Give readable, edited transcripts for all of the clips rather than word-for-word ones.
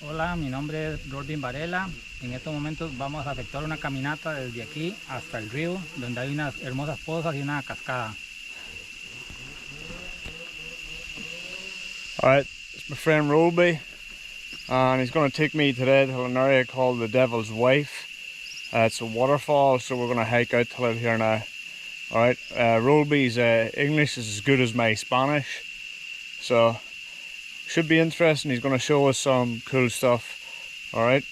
Hola, mi nombre es Robin Varela. En estos momentos vamos a efectuar una caminata desde aquí hasta el río, donde hay unas hermosas pozas y una cascada. Alright, it's my friend Rolby, and he's going to take me today to an area called the Devil's Wife. It's a waterfall, so we're going to hike out to it here now. Alright, Rolby's English is as good as my Spanish, so should be interesting. He's going to show us some cool stuff. Alright.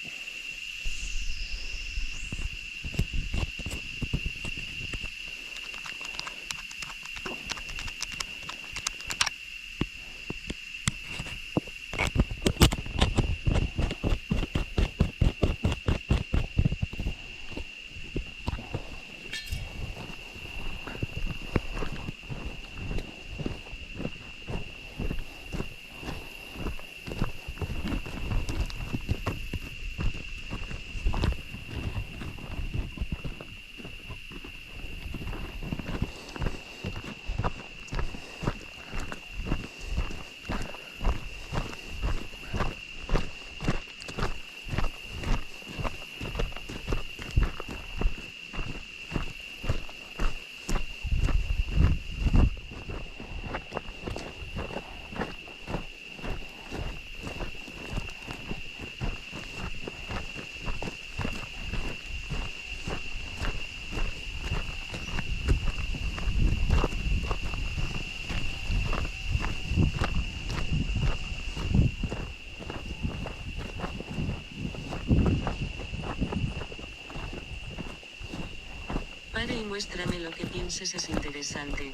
Pare y muéstrame lo que pienses es interesante.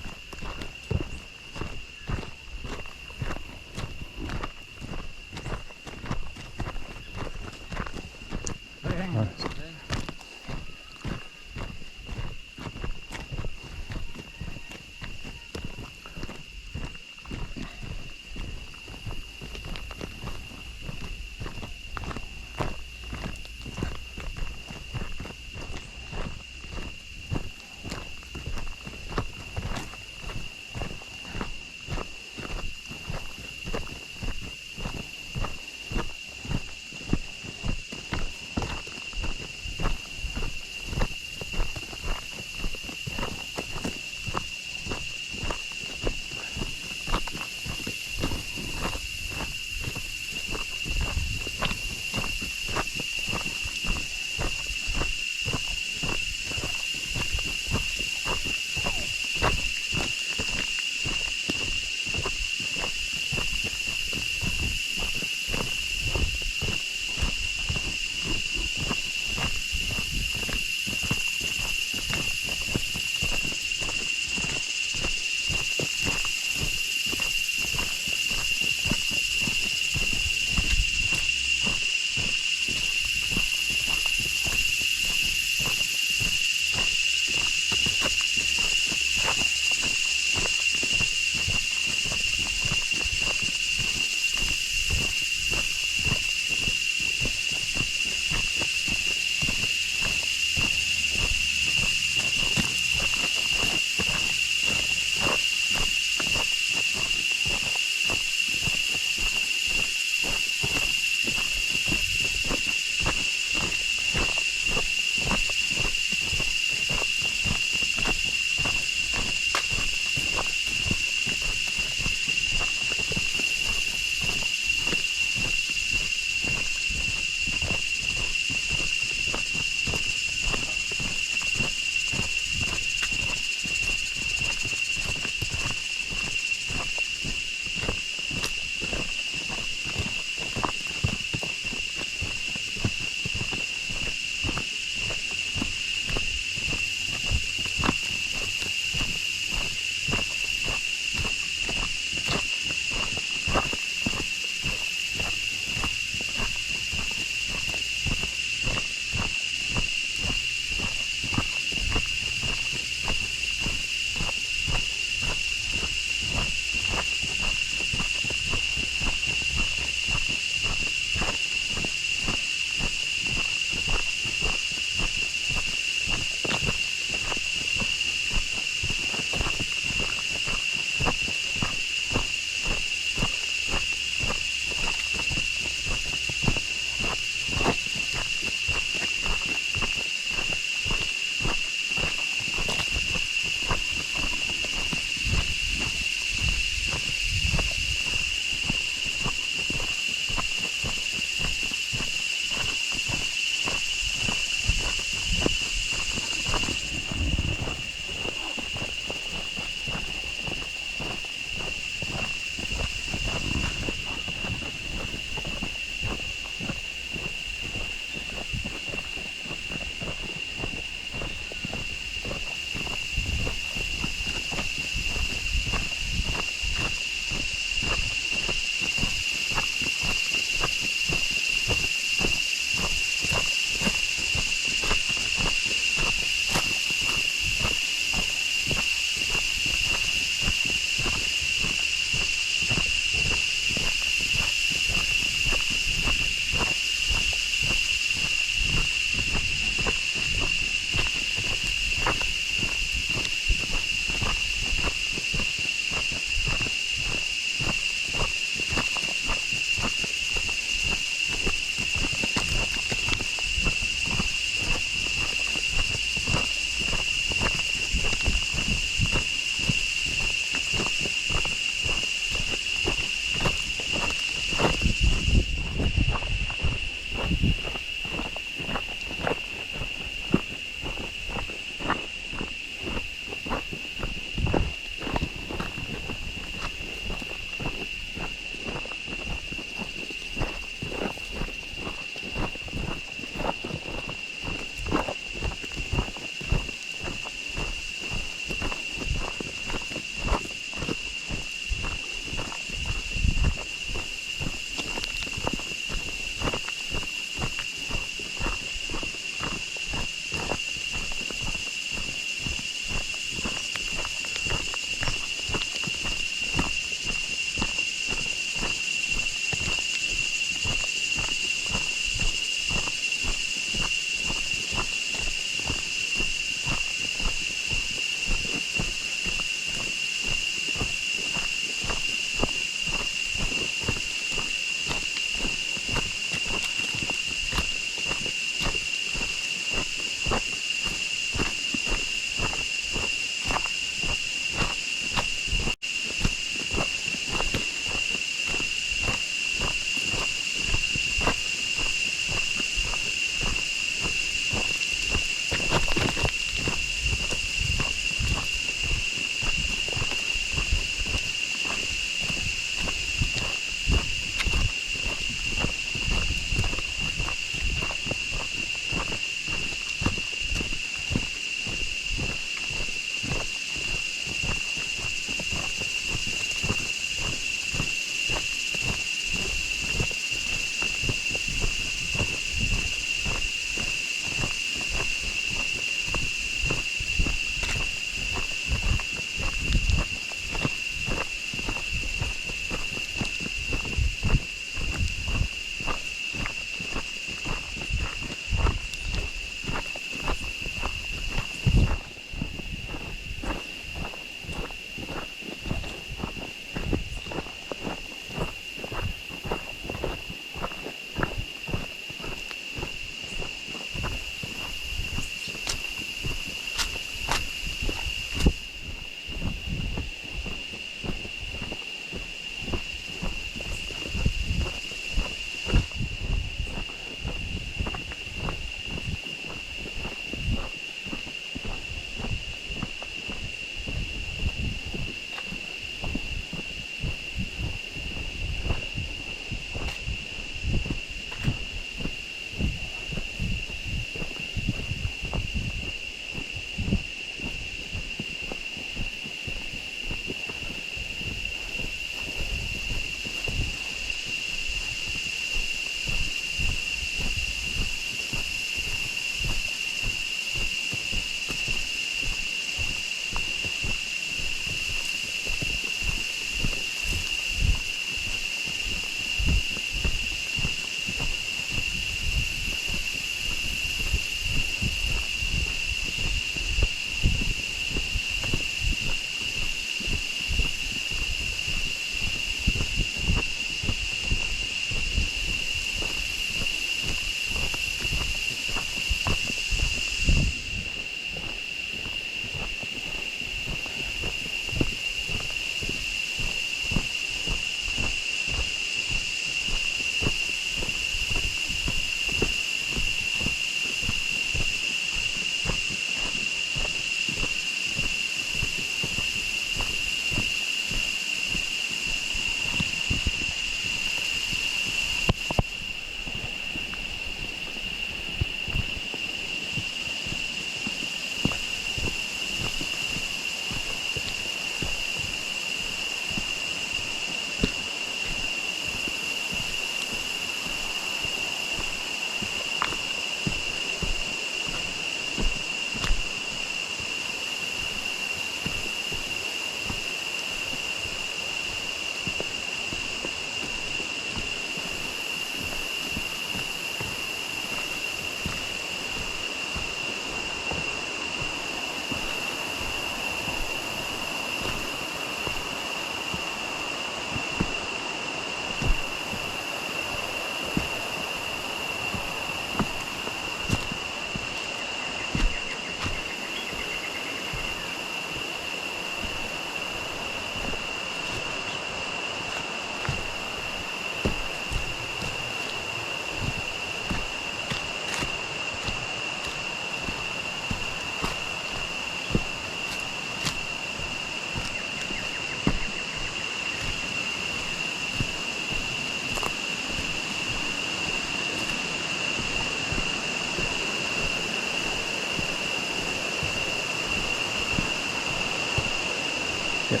Yep.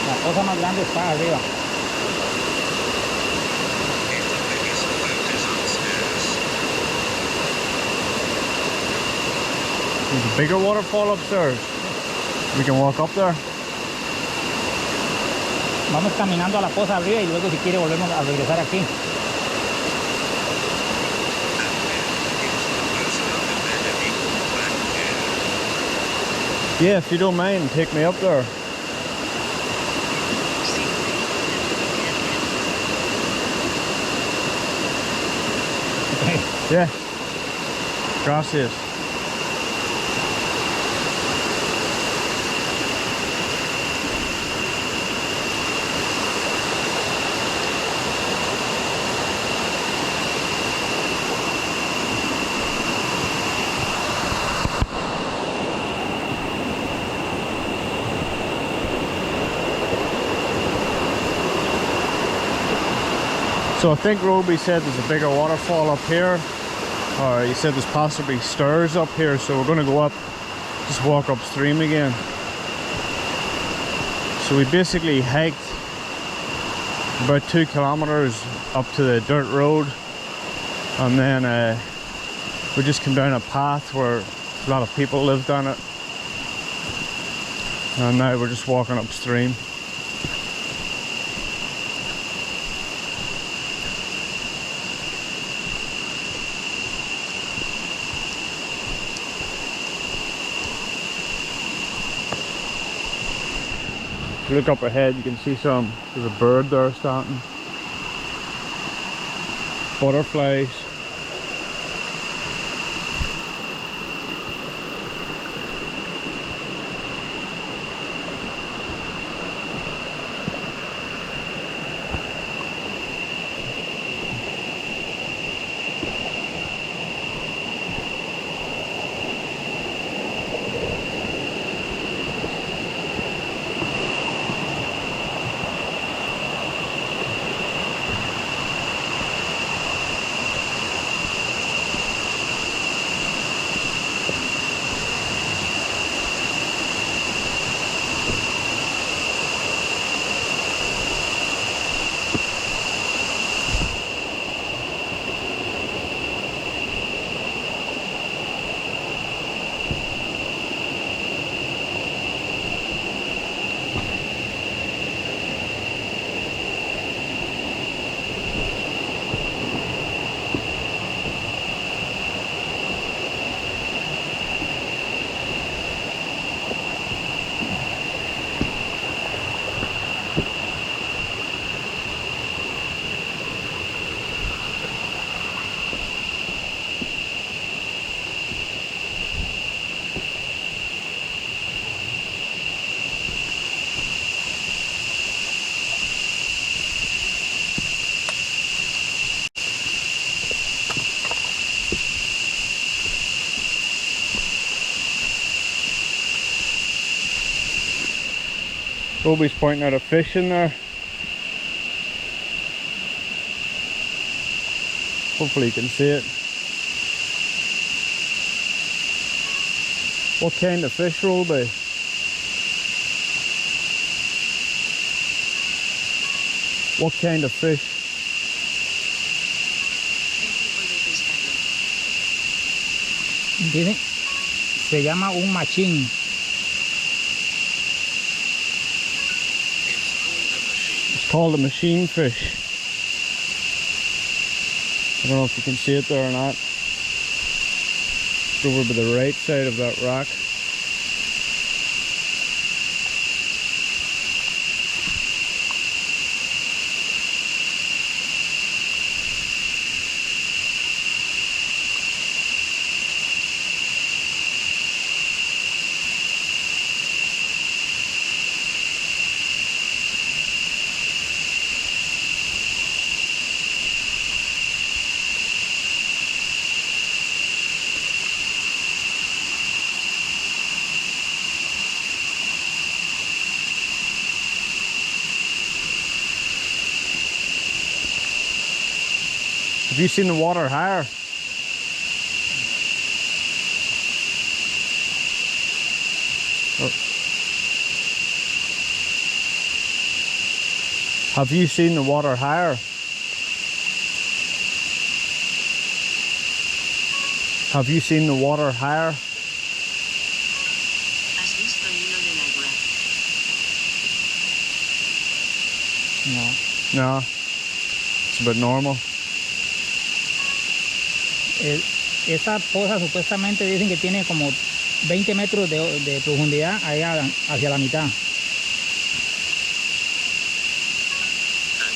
La cosa más grande está arriba. There's a bigger waterfall upstairs. We can walk up there. Vamos caminando a la poza arriba y luego si quiere volvemos a regresar aquí. Yeah, if you don't mind, take me up there. Yeah. Gracias. So I think Roby said there's a bigger waterfall up here, or he said there's possibly stairs up here, so we're going to go up, just walk upstream again. So we basically hiked about 2 kilometers up to the dirt road, and then we just came down a path where a lot of people lived on it, and now we're just walking upstream. If you look up ahead, you can see there's a bird there starting. Butterflies. Roby's pointing out a fish in there. Hopefully you can see it. What kind of fish, Roby? What kind of fish? ¿Qué tipo de pescado? Dicen, se llama un machín. It's called a machine fish. I don't know if you can see it there or not. It's over by the right side of that rock. Have you seen the water higher? Have you seen the water higher? Have you seen the water higher? ¿Has visto el hilo del agua? No. No. It's about normal. Esa poza supuestamente dicen que tiene como 20 metros de profundidad allá hacia la mitad. And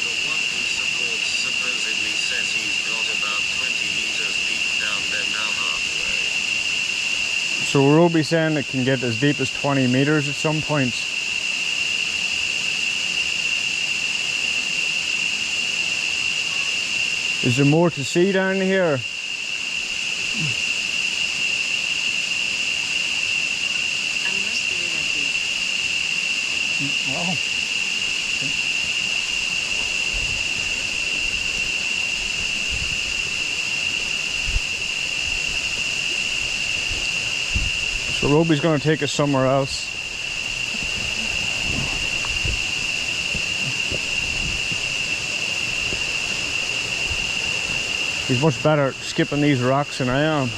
the one who supports supposedly says he's got about 20 meters deep down there now halfway. So we'll be saying it can get as deep as 20 meters at some points. Is there more to see down here? Hay más que ver aquí. Abajo. So Roby's going to take us somewhere else. He's much better at skipping these rocks than I am.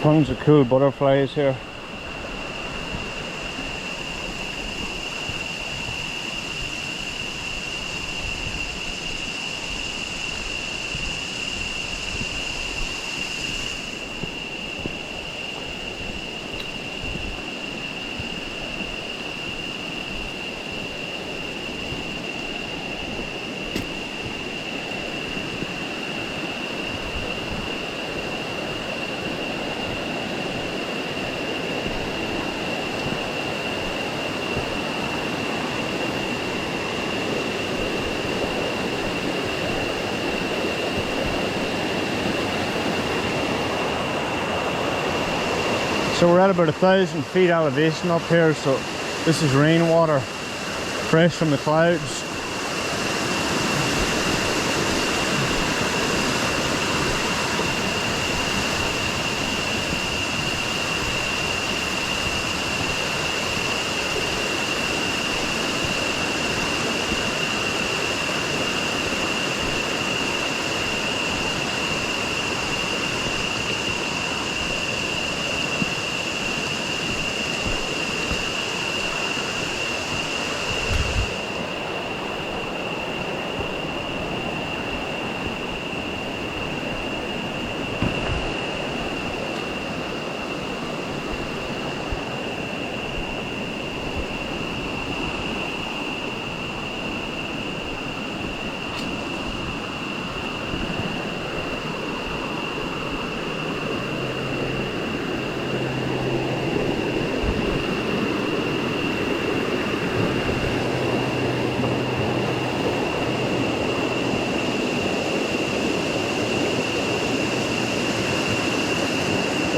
Tons of cool butterflies here. So we're at about 1,000 feet elevation up here, so this is rainwater, fresh from the clouds.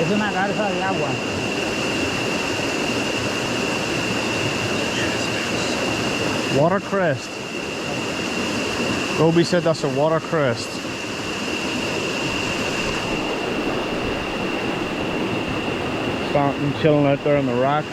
Es una garza de agua. Watercress. Roby said that's a watercress. Starting chilling out there in the rock.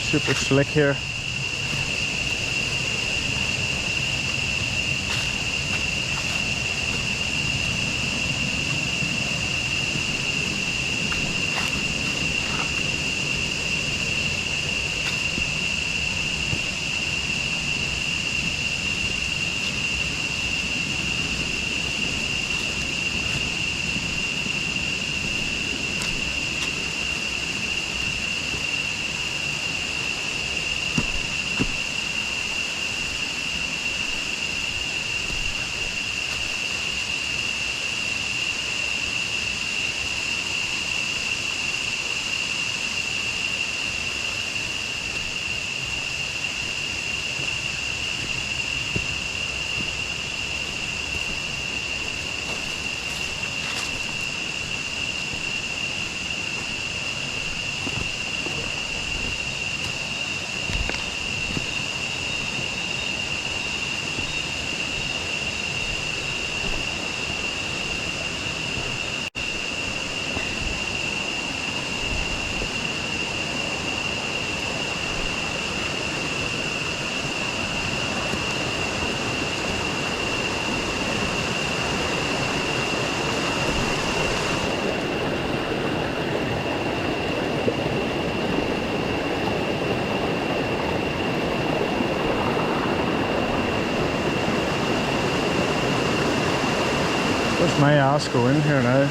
Super slick here. Where's my ass go in here now?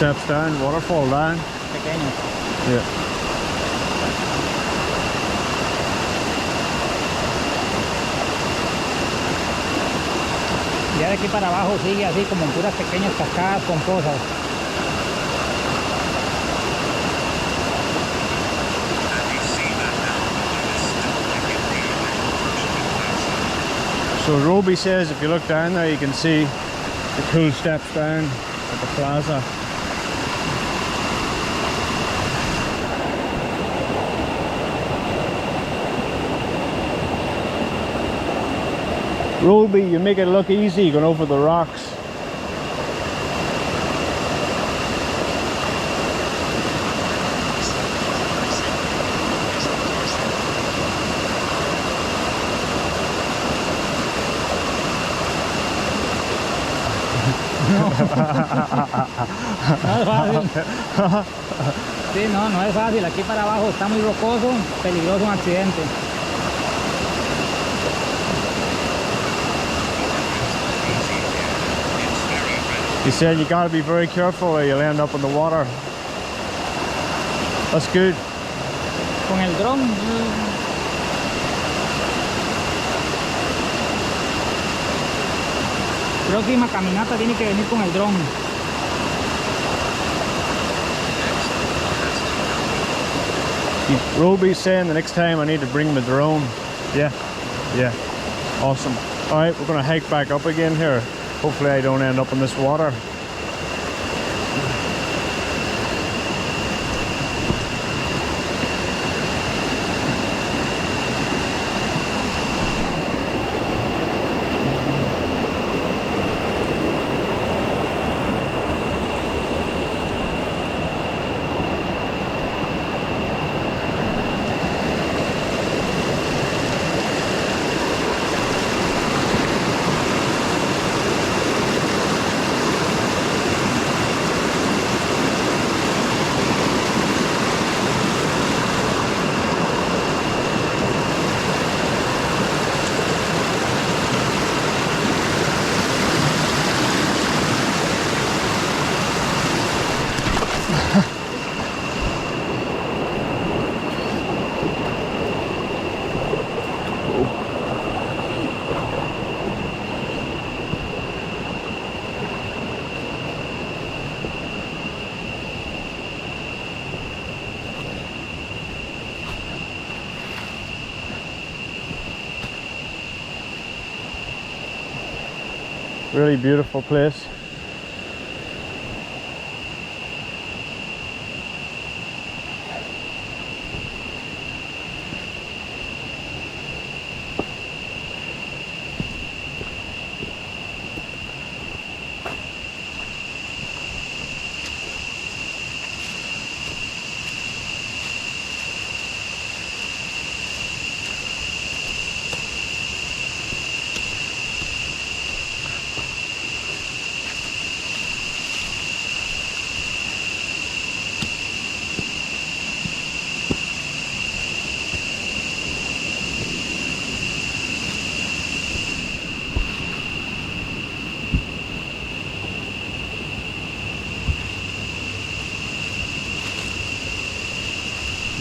Steps down, waterfall down. Pequeño. Yeah. Ya de aquí para abajo sigue así como en puras pequeñas cascadas con cosas. And you see that now, but it's still like it really So Roby says if you look down there you can see the cool steps down at the plaza. Rolby, you make it look easy going over the rocks. No es fácil. Sí, no es fácil. Aquí para abajo está muy rocoso, peligroso un accidente. You said you gotta be very careful or you'll end up in the water. That's good. Con el dron. Próxima caminata tiene que venir con el dron. Roby's saying the next time I need to bring my drone. Yeah, yeah, awesome. All right, we're gonna hike back up again here. Hopefully I don't end up in this water. Really beautiful place.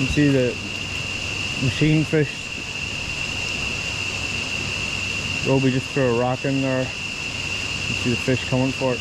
You can see the machine fish. Roby just threw a rock in there. You can see the fish coming for it.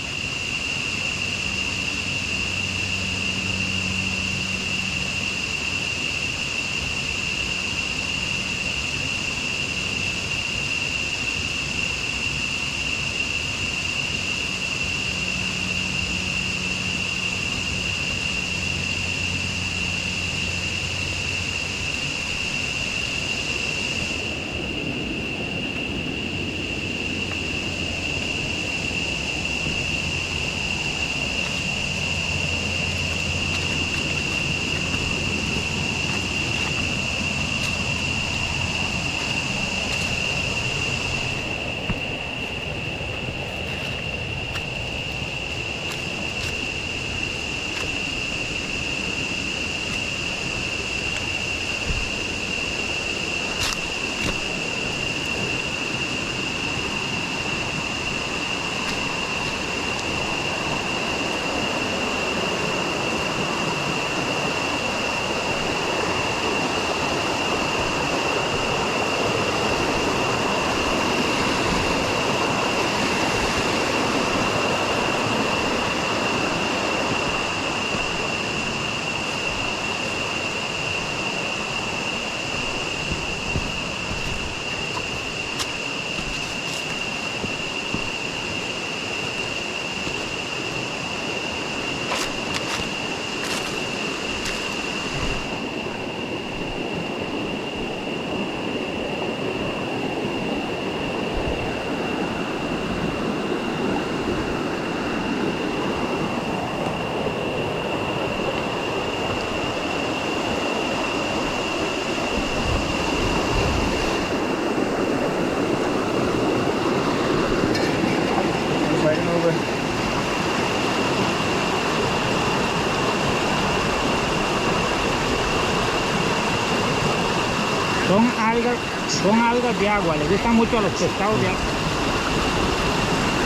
Son algas de agua, les gustan mucho a los pescados de agua.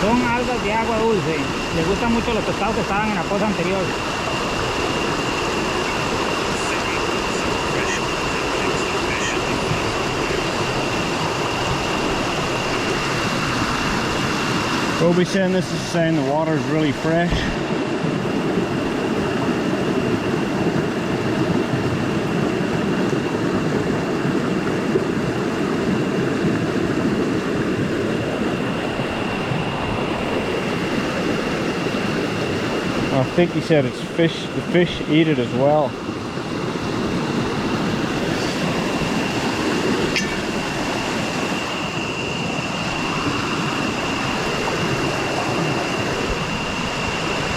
Son algas de agua dulce, les gustan mucho a los pescados que estaban en la poza anterior. Roby saying this is saying the water is really fresh. I think he said it's fish, the fish eat it as well.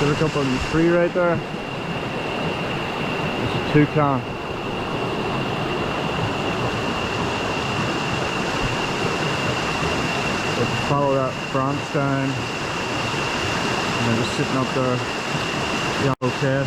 Look up on the tree right there. There's a toucan. So follow that branch down, and they're just sitting up there. Yeah, okay.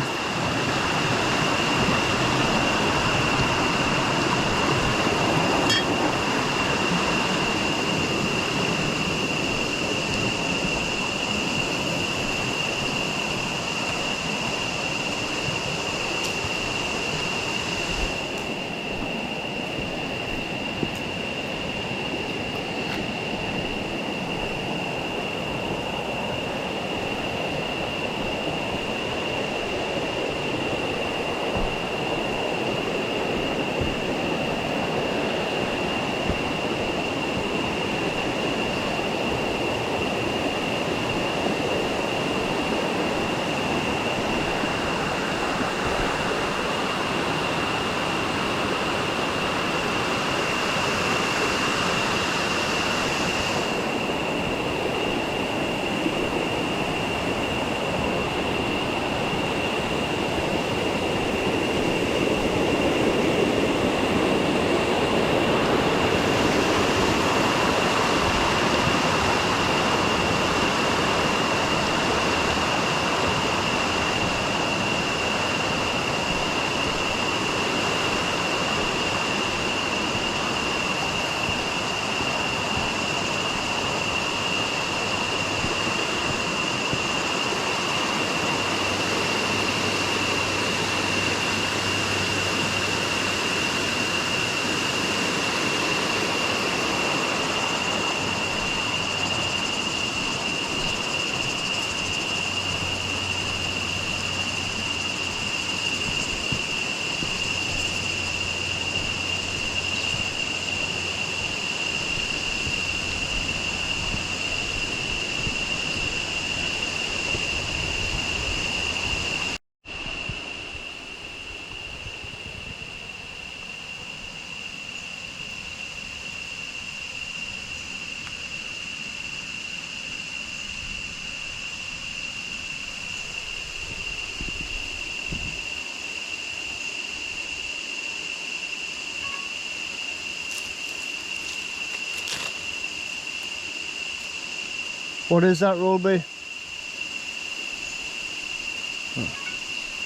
What is that, Roby?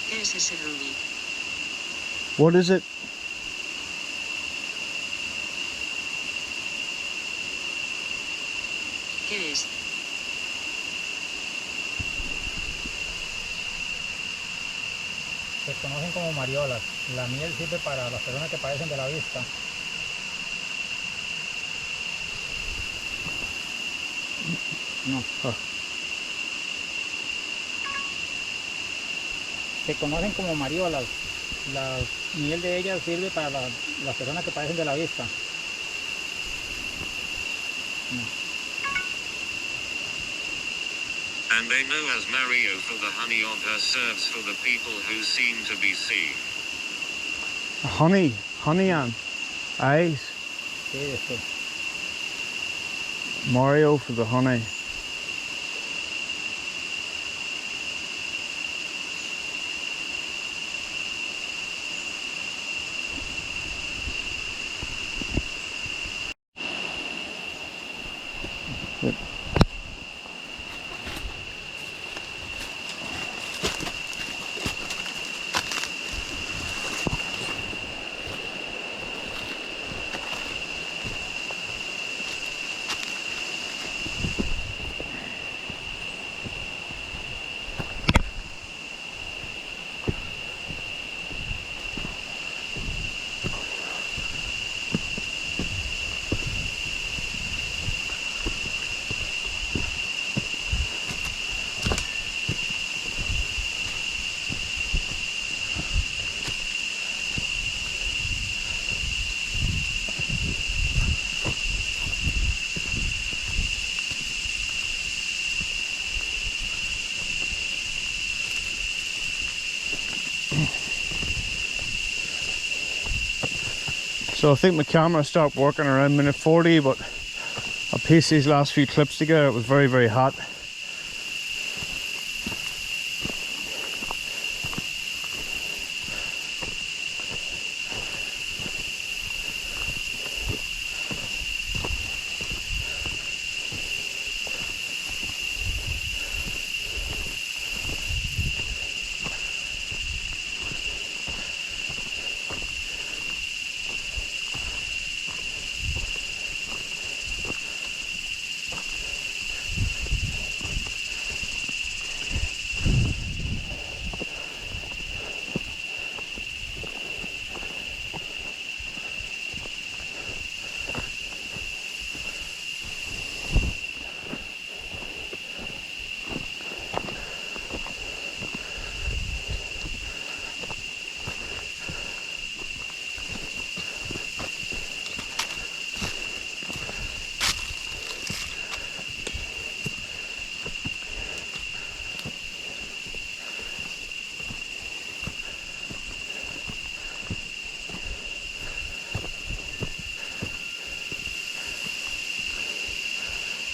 ¿Qué es ese Ruby? What is it? ¿Qué es? Se conocen como mariolas. La miel sirve para las personas que padecen de la vista. No. Se conocen como mariolas. La miel de ellas sirve para las personas que padecen de la vista. No. And they know as Mario for the honey of her serves for the people who seem to be seen. Honey, honey and eyes. Sí, esto. Mario for the honey. So I think my camera stopped working around minute 40, but I pieced these last few clips together. It was very, very hot.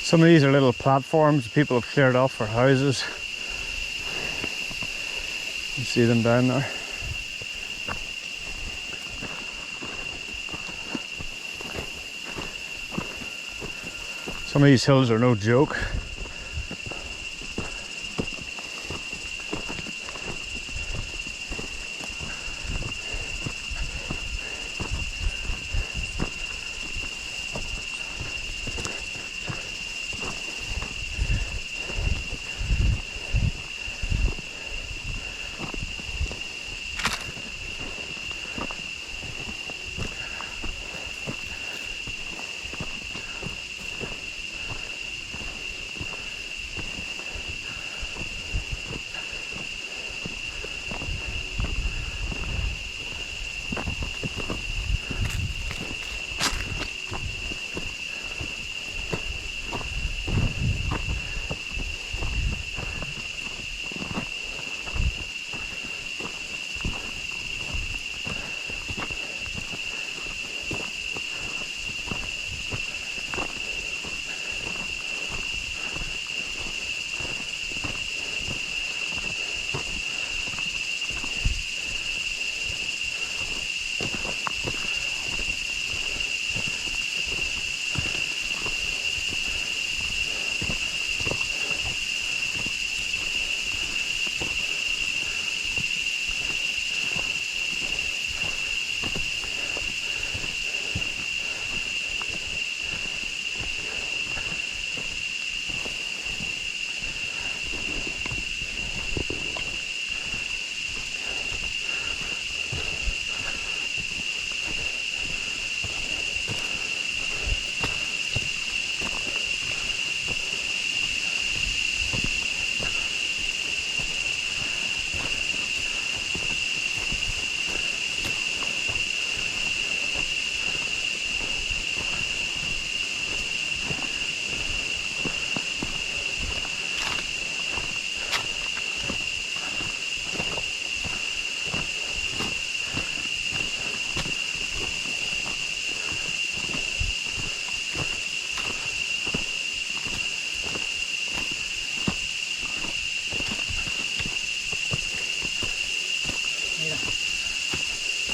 Some of these are little platforms people have cleared off for houses. You see them down there. Some of these hills are no joke.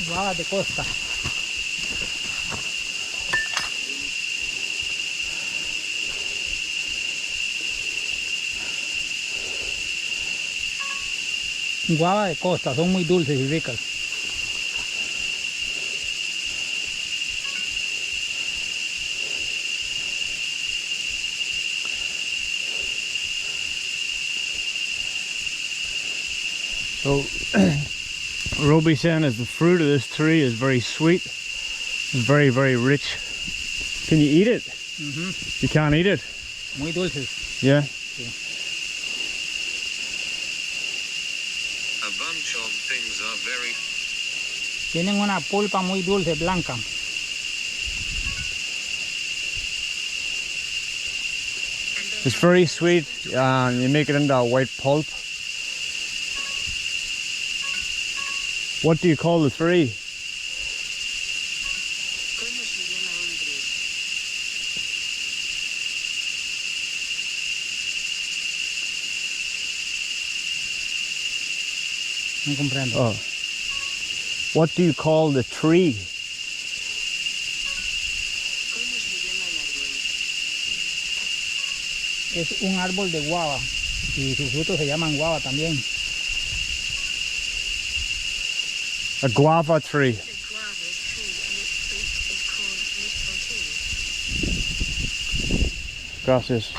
Guava de costa. Guava de costa, son muy dulces y ricas. So Roby saying is the fruit of this tree is very sweet, very, very rich. Can you eat it? You can't eat it? Muy dulces. Yeah. A bunch of things are very Tienen una pulpa muy dulce, blanca. It's very sweet and you make it into a white pulp. What do you call the tree? No comprendo. Oh. What do you call the tree? ¿Cómo se llama el árbol? Es un árbol de guava y sus frutos se llaman guava también. A guava tree. The guava tree and its fruit is called mistletoe. Gracias.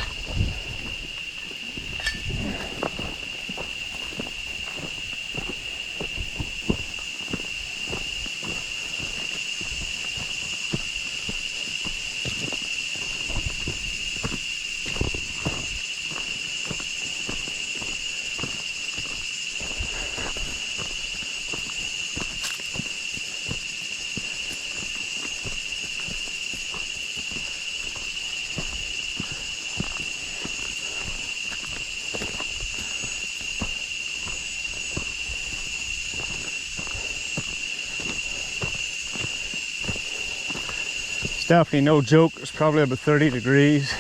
It's definitely no joke. It's probably about 30 degrees.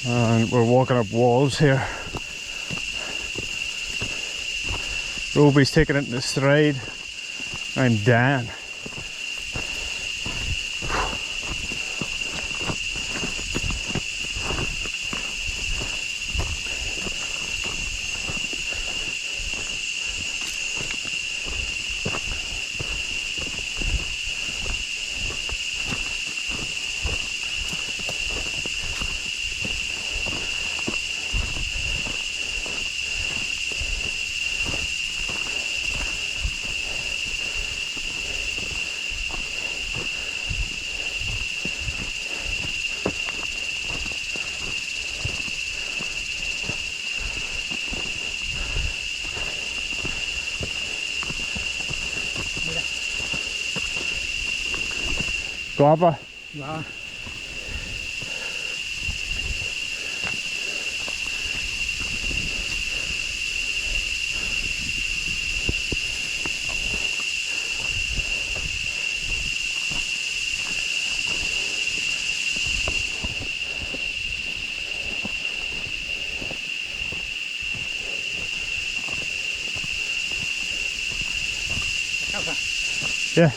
And we're walking up walls here. Roby's taking it in the stride. I'm Dan. Guava. Guava. Casa. Yeah.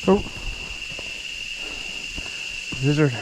Oh. Lizard.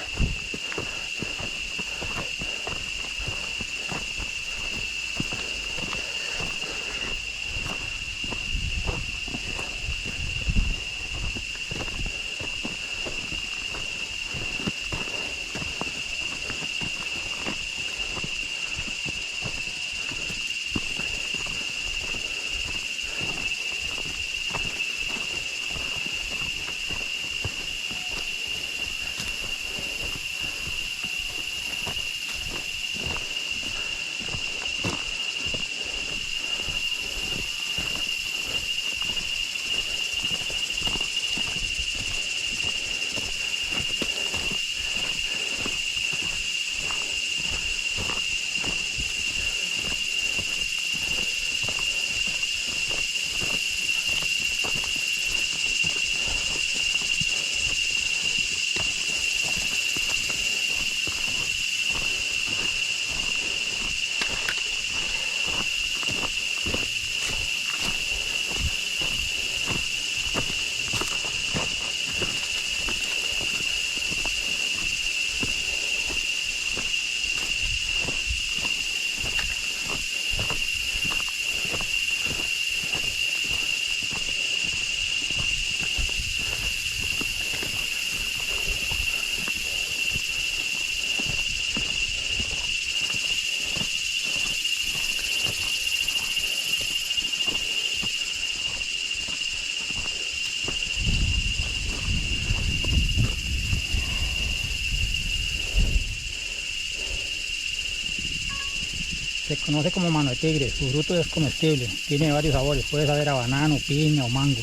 Se conoce como mano de tigre, su fruto es comestible, tiene varios sabores, puede saber a banano, piña o mango.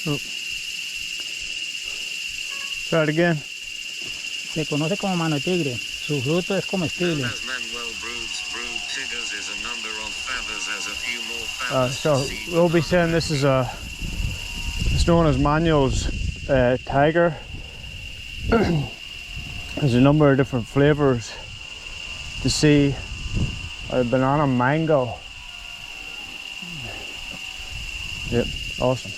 Oh. Try it again. Se conoce como mano de tigre, su fruto es comestible. As Manuel broods, brood tigers is a number of feathers as a few more feathers. So to see we'll be saying this is it's known as Manuel's tiger. There's a number of different flavors to see. Banana mango. Yep, awesome.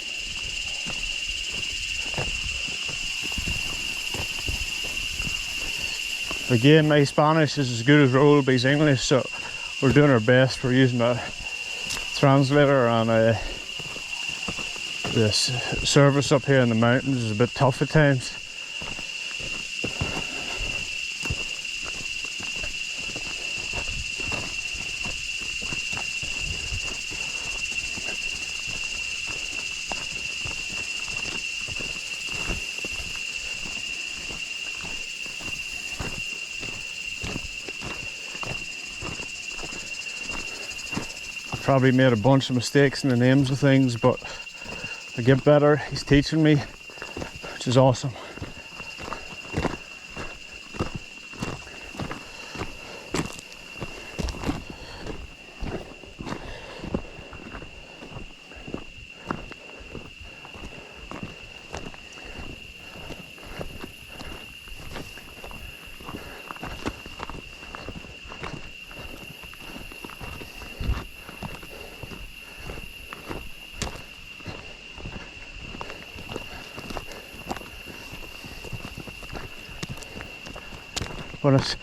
Again, my Spanish is as good as Rolby's English, so we're doing our best. We're using a translator, and this service up here in the mountains is a bit tough at times. Probably made a bunch of mistakes in the names of things, but I get better. He's teaching me, which is awesome. But it's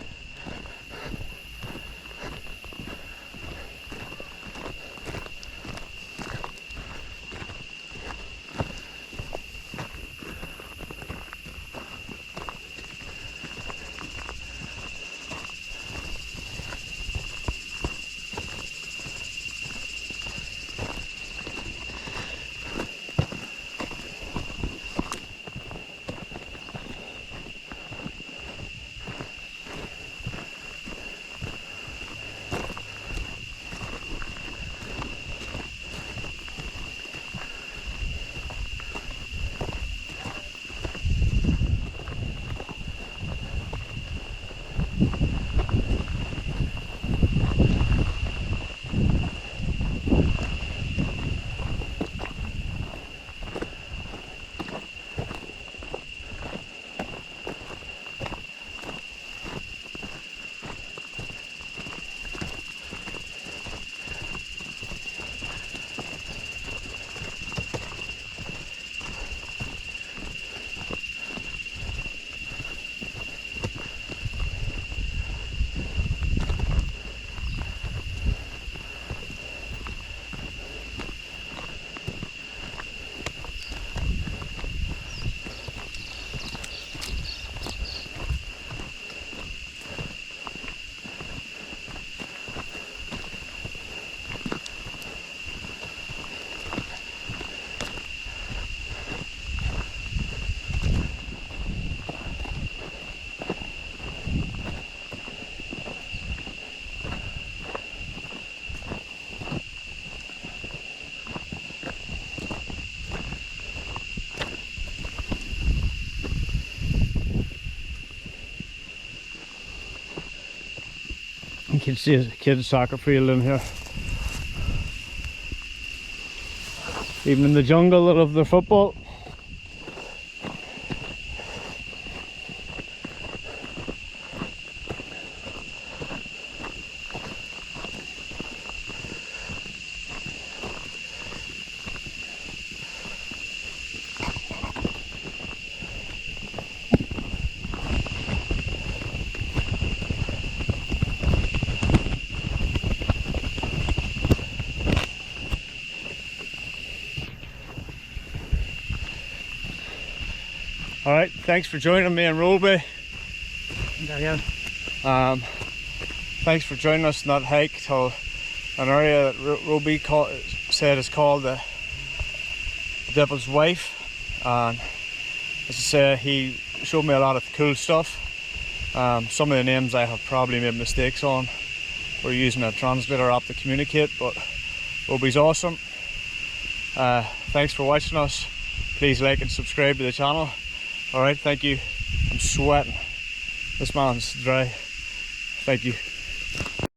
you can see a kid's soccer field in here. Even in the jungle, they love their football. Alright, thanks for joining me in Rolby. Gracias. Thanks for joining us on that hike to an area that Roby said is called the Devil's Wife. And as I say, he showed me a lot of cool stuff. Some of the names I have probably made mistakes on. We're using a translator app to communicate, but Roby's awesome. Thanks for watching us. Please like and subscribe to the channel. Alright, thank you. I'm sweating. This man's dry. Thank you.